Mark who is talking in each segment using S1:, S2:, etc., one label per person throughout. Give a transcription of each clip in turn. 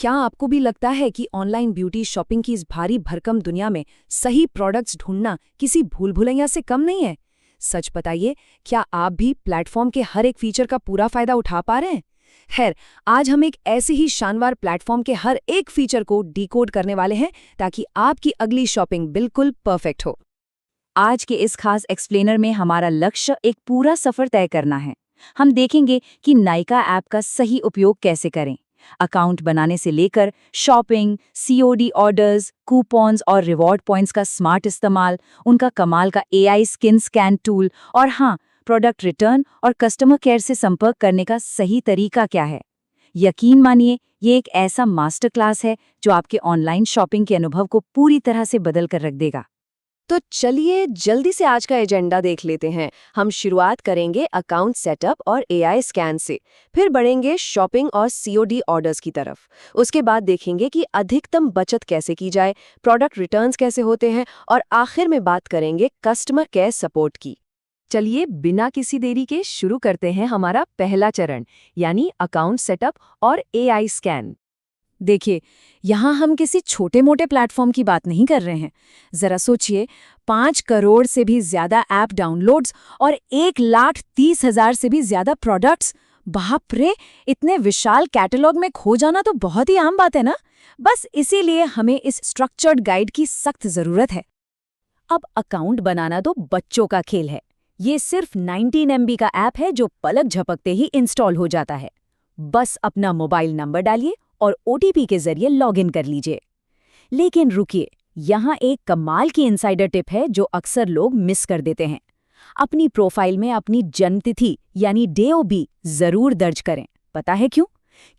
S1: क्या आपको भी लगता है कि ऑनलाइन ब्यूटी शॉपिंग की इस भारी भरकम दुनिया में सही प्रोडक्ट्स ढूंढना किसी भूल भुलैया से कम नहीं है? सच बताइए, क्या आप भी प्लेटफॉर्म के हर एक फीचर का पूरा फायदा उठा पा रहे हैं? खैर, आज हम एक ऐसे ही शानदार प्लेटफॉर्म के हर एक फीचर को डिकोड करने वाले हैं ताकि आपकी अगली शॉपिंग बिल्कुल परफेक्ट हो।
S2: आज के इस खास एक्सप्लेनर में हमारा लक्ष्य एक पूरा सफर तय करना है। हम देखेंगे कि नायका ऐप का सही उपयोग कैसे करें, अकाउंट बनाने से लेकर शॉपिंग, सीओडी ऑर्डर्स, कूपन्स और रिवॉर्ड पॉइंट्स का स्मार्ट इस्तेमाल, उनका कमाल का एआई स्किन स्कैन टूल और हाँ, प्रोडक्ट रिटर्न और कस्टमर केयर से संपर्क करने का सही तरीका क्या है। यकीन मानिए, ये एक ऐसा मास्टर क्लास है जो आपके ऑनलाइन शॉपिंग के अनुभव को पूरी तरह से बदल कर रख देगा।
S1: तो चलिए जल्दी से आज का एजेंडा देख लेते हैं। हम शुरुआत करेंगे अकाउंट सेटअप और एआई स्कैन से, फिर बढ़ेंगे शॉपिंग और सीओडी ऑर्डर्स की तरफ। उसके बाद देखेंगे कि अधिकतम बचत कैसे की जाए, प्रोडक्ट रिटर्न्स कैसे होते हैं और आखिर में बात करेंगे कस्टमर केयर सपोर्ट की। चलिए बिना किसी देरी के शुरू करते हैं हमारा पहला चरण, यानी अकाउंट सेटअप और एआई स्कैन। देखिए, यहाँ हम किसी छोटे मोटे प्लेटफॉर्म की बात नहीं कर रहे हैं। जरा सोचिए, 5 करोड़ से भी ज्यादा ऐप डाउनलोड्स और 1,30,000 से भी ज्यादा प्रोडक्ट्स। बाप रे, इतने विशाल कैटलॉग में खो जाना तो बहुत ही आम बात है ना। बस इसीलिए हमें इस स्ट्रक्चर्ड गाइड की सख्त जरूरत है। अब अकाउंट बनाना तो बच्चों का खेल है। ये सिर्फ 19 MB का ऐप है जो पलक झपकते ही इंस्टॉल हो जाता है। बस अपना मोबाइल नंबर डालिए और ओटीपी के जरिए लॉगिन कर लीजिए। लेकिन रुकिए, यहाँ एक कमाल की इनसाइडर टिप है जो अक्सर लोग मिस कर देते हैं। अपनी प्रोफाइल में अपनी जन्मतिथि यानी DOB जरूर दर्ज करें। पता है क्यों?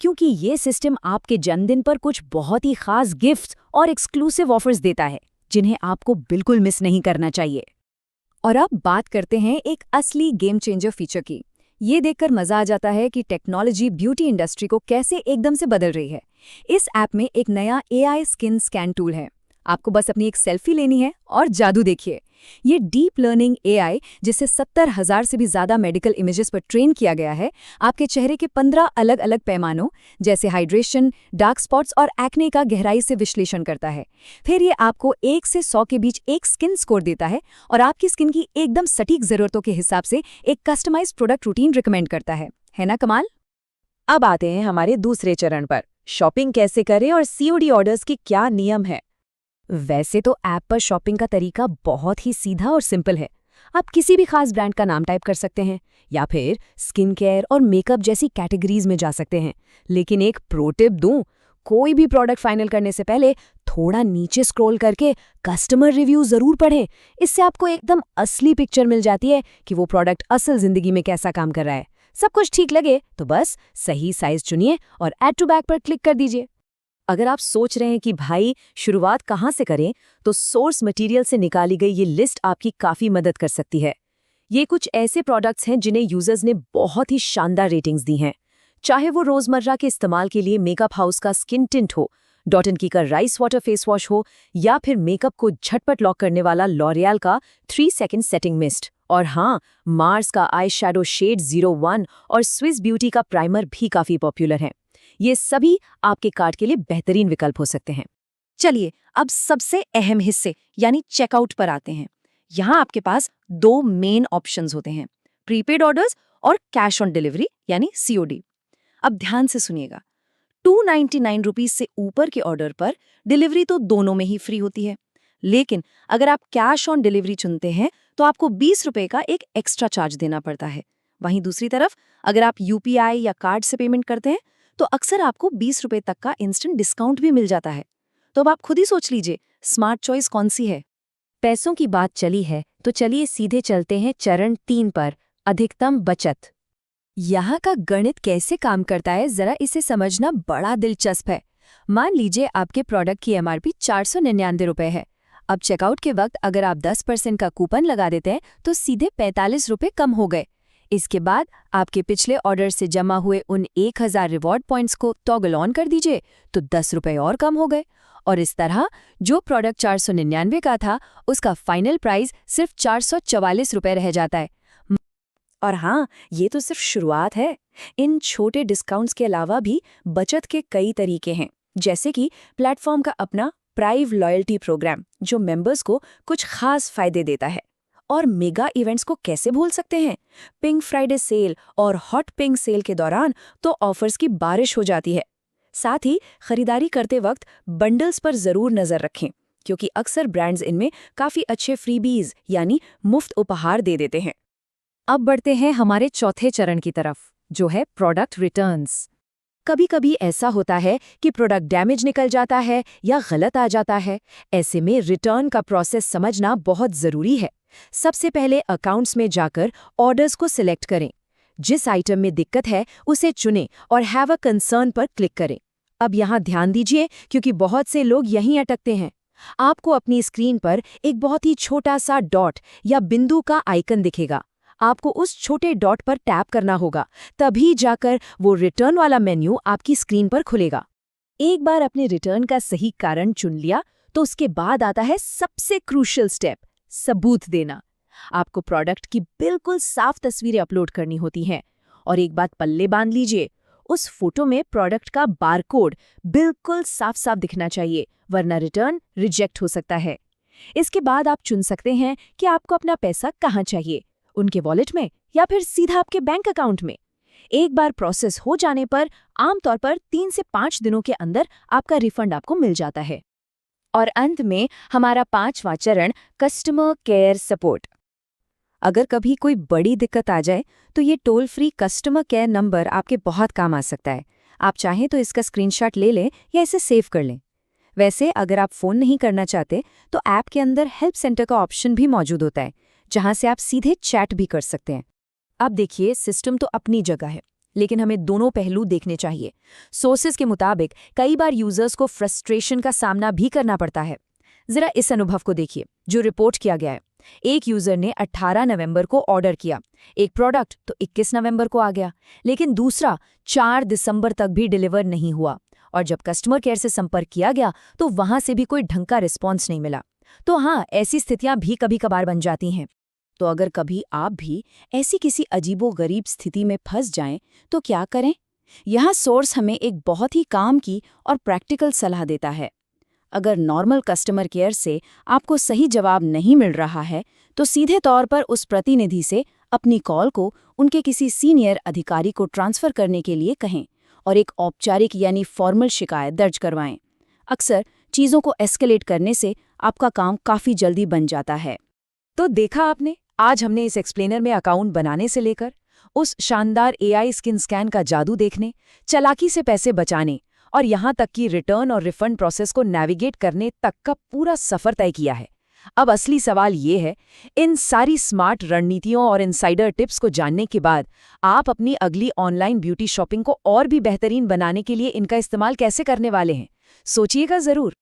S1: क्योंकि ये सिस्टम आपके जन्मदिन पर कुछ बहुत ही खास गिफ्ट्स और एक्सक्लूसिव ऑफर्स देता है जिन्हें आपको बिल्कुल मिस नहीं करना चाहिए। और अब बात करते हैं एक असली गेम चेंजर फीचर की। ये देखकर मजा आ जाता है कि टेक्नोलॉजी ब्यूटी इंडस्ट्री को कैसे एकदम से बदल रही है। इस ऐप में एक नया एआई स्किन स्कैन टूल है। आपको बस अपनी एक सेल्फी लेनी है और जादू देखिए। ये डीप लर्निंग एआई, जिसे 70,000 से भी ज्यादा मेडिकल इमेजेस पर ट्रेन किया गया है, आपके चेहरे के 15 अलग अलग पैमानों जैसे हाइड्रेशन, डार्क स्पॉट्स और एक्ने का गहराई से विश्लेषण करता है। फिर ये आपको 1 से 100 के बीच एक स्किन स्कोर देता है और आपकी स्किन की एकदम सटीक जरूरतों के हिसाब से एक कस्टमाइज्ड प्रोडक्ट रूटीन रिकमेंड करता है ना कमाल? अब आते हैं हमारे दूसरे चरण पर, शॉपिंग कैसे करें और सीओडी ऑर्डर्स के क्या नियम है। वैसे तो ऐप पर शॉपिंग का तरीका बहुत ही सीधा और सिंपल है। आप किसी भी खास ब्रांड का नाम टाइप कर सकते हैं या फिर स्किन केयर और मेकअप जैसी कैटेगरीज में जा सकते हैं। लेकिन एक प्रो टिप दूं, कोई भी प्रोडक्ट फाइनल करने से पहले थोड़ा नीचे स्क्रॉल करके कस्टमर रिव्यू जरूर पढ़ें। इससे आपको एकदम असली पिक्चर मिल जाती है कि वो प्रोडक्ट असल जिंदगी में कैसा काम कर रहा है। सब कुछ ठीक लगे तो बस सही साइज चुनिए और ऐड टू बैग पर क्लिक कर दीजिए। अगर आप सोच रहे हैं कि भाई शुरुआत कहाँ से करें, तो सोर्स मटेरियल से निकाली गई ये लिस्ट आपकी काफ़ी मदद कर सकती है। ये कुछ ऐसे प्रोडक्ट्स हैं जिन्हें यूजर्स ने बहुत ही शानदार रेटिंग्स दी हैं। चाहे वो रोज़मर्रा के इस्तेमाल के लिए मेकअप हाउस का स्किन टिंट हो, डॉट एंड की का राइस वाटर फेस वॉश हो, या फिर मेकअप को झटपट लॉक करने वाला लॉरियल का 3 सेकंड सेटिंग मिस्ट, और हाँ, मार्स का आई शैडो शेड 01 और स्विस ब्यूटी का प्राइमर भी काफ़ी पॉपुलर हैं। ये सभी आपके कार्ट के लिए बेहतरीन विकल्प हो सकते हैं। चलिए अब सबसे अहम हिस्से यानी चेकआउट पर आते हैं। यहाँ आपके पास 2 मेन ऑप्शंस होते हैं, प्रीपेड ऑर्डर्स और कैश ऑन डिलीवरी यानी सीओडी। अब ध्यान से सुनिएगा, 299 रुपीज से ऊपर के ऑर्डर पर डिलीवरी तो दोनों में ही फ्री होती है। लेकिन अगर आप कैश ऑन डिलीवरी चुनते हैं तो आपको 20 रुपए का एक एक्स्ट्रा चार्ज देना पड़ता है। वहीं दूसरी तरफ अगर आप यूपीआई या कार्ड से पेमेंट करते हैं तो अक्सर आपको 20 रुपए तक का इंस्टेंट डिस्काउंट भी मिल जाता है। तो अब आप खुद ही सोच लीजिए, स्मार्ट चॉइस कौन सी है। पैसों की बात चली है तो चलिए सीधे चलते हैं चरण 3 पर, अधिकतम बचत। यहाँ का गणित कैसे काम करता है, जरा इसे समझना बड़ा दिलचस्प है। मान लीजिए आपके प्रोडक्ट की एमआरपी 499 रुपए है। अब चेकआउट के वक्त अगर आप 10% का कूपन लगा देते हैं तो सीधे 45 रुपए कम हो गए। इसके बाद आपके पिछले ऑर्डर से जमा हुए उन 1000 रिवॉर्ड पॉइंट्स को टॉगल ऑन कर दीजिए तो 10 रुपए और कम हो गए। और इस तरह जो प्रोडक्ट 499 का था उसका फाइनल प्राइस सिर्फ 444 रुपए रह जाता है। और हाँ, ये तो सिर्फ शुरुआत है। इन छोटे डिस्काउंट्स के अलावा भी बचत के कई तरीके हैं। जैसे कि प्लेटफॉर्म का अपना प्राइव लॉयल्टी प्रोग्राम जो मेंबर्स को कुछ खास फायदे देता है। और मेगा इवेंट्स को कैसे भूल सकते हैं? पिंक फ्राइडे सेल और हॉट पिंक सेल के दौरान तो ऑफर्स की बारिश हो जाती है। साथ ही खरीदारी करते वक्त बंडल्स पर जरूर नजर रखें, क्योंकि अक्सर ब्रांड्स इनमें काफी अच्छे फ्रीबीज यानी मुफ्त उपहार दे देते हैं।
S2: अब बढ़ते हैं हमारे चौथे चरण की तरफ, जो है प्रोडक्ट रिटर्न्स।
S1: कभी कभी ऐसा होता है कि प्रोडक्ट डैमेज निकल जाता है या गलत आ जाता है। ऐसे में रिटर्न का प्रोसेस समझना बहुत जरूरी है। सबसे पहले अकाउंट्स में जाकर ऑर्डर्स को सिलेक्ट करें। जिस आइटम में दिक्कत है उसे चुनें और हैव अ कंसर्न पर क्लिक करें। अब यहाँ ध्यान दीजिए, क्योंकि बहुत से लोग यहीं अटकते हैं। आपको अपनी स्क्रीन पर एक बहुत ही छोटा सा डॉट या बिंदु का आइकन दिखेगा। आपको उस छोटे डॉट पर टैप करना होगा, तभी जाकर वो रिटर्न वाला मेन्यू आपकी स्क्रीन पर खुलेगा। एक बार अपने रिटर्न का सही कारण चुन लिया तो उसके बाद आता है सबसे क्रूशियल स्टेप, सबूत देना। आपको प्रोडक्ट की बिल्कुल साफ तस्वीरें अपलोड करनी होती हैं। और एक बात पल्ले बांध लीजिए, उस फोटो में प्रोडक्ट का बारकोड बिल्कुल साफ साफ दिखना चाहिए, वरना रिटर्न रिजेक्ट हो सकता है। इसके बाद आप चुन सकते हैं कि आपको अपना पैसा कहाँ चाहिए, उनके वॉलेट में या फिर सीधा आपके बैंक अकाउंट में। एक बार प्रोसेस हो जाने पर आमतौर पर 3 से 5 दिनों के अंदर आपका रिफंड आपको मिल जाता है। और अंत में हमारा 5वां चरण, कस्टमर केयर सपोर्ट। अगर कभी कोई बड़ी दिक्कत आ जाए तो ये toll free customer care number आपके बहुत काम आ सकता है। आप चाहें तो इसका स्क्रीनशॉट ले लें या इसे सेव कर लें। वैसे अगर आप फ़ोन नहीं करना चाहते तो ऐप के अंदर हेल्प सेंटर का ऑप्शन भी मौजूद होता है, जहां से आप सीधे चैट भी कर सकते हैं। अब देखिए, सिस्टम तो अपनी जगह है, लेकिन हमें दोनों पहलू देखने चाहिए। सोर्सेज के मुताबिक कई बार यूजर्स को फ्रस्ट्रेशन का सामना भी करना पड़ता है। जरा इस अनुभव को देखिए जो रिपोर्ट किया गया है। एक यूजर ने 18 नवंबर को ऑर्डर किया, एक प्रोडक्ट तो 21 नवंबर को आ गया, लेकिन दूसरा 4 दिसंबर तक भी डिलीवर नहीं हुआ। और जब कस्टमर केयर से संपर्क किया गया तो वहां से भी कोई ढंग का रिस्पॉन्स नहीं मिला। तो हाँ, ऐसी स्थितियां भी कभी कभार बन जाती हैं। तो अगर कभी आप भी ऐसी किसी अजीबोगरीब स्थिति में फंस जाएं तो क्या करें? यहाँ सोर्स हमें एक बहुत ही काम की और प्रैक्टिकल सलाह देता है। अगर नॉर्मल कस्टमर केयर से आपको सही जवाब नहीं मिल रहा है तो सीधे तौर पर उस प्रतिनिधि से अपनी कॉल को उनके किसी सीनियर अधिकारी को ट्रांसफ़र करने के लिए कहें और एक औपचारिक यानी फॉर्मल शिकायत दर्ज करवाएं। अक्सर चीज़ों को एस्केलेट करने से आपका काम काफ़ी जल्दी बन जाता है। तो देखा आपने, आज हमने इस एक्सप्लेनर में अकाउंट बनाने से लेकर उस शानदार एआई स्किन स्कैन का जादू देखने, चालाकी से पैसे बचाने और यहाँ तक कि रिटर्न और रिफंड प्रोसेस को नेविगेट करने तक का पूरा सफ़र तय किया है। अब असली सवाल ये है, इन सारी स्मार्ट रणनीतियों और इनसाइडर टिप्स को जानने के बाद आप अपनी अगली ऑनलाइन ब्यूटी शॉपिंग को और भी बेहतरीन बनाने के लिए इनका इस्तेमाल कैसे करने वाले हैं? सोचिएगा ज़रूर।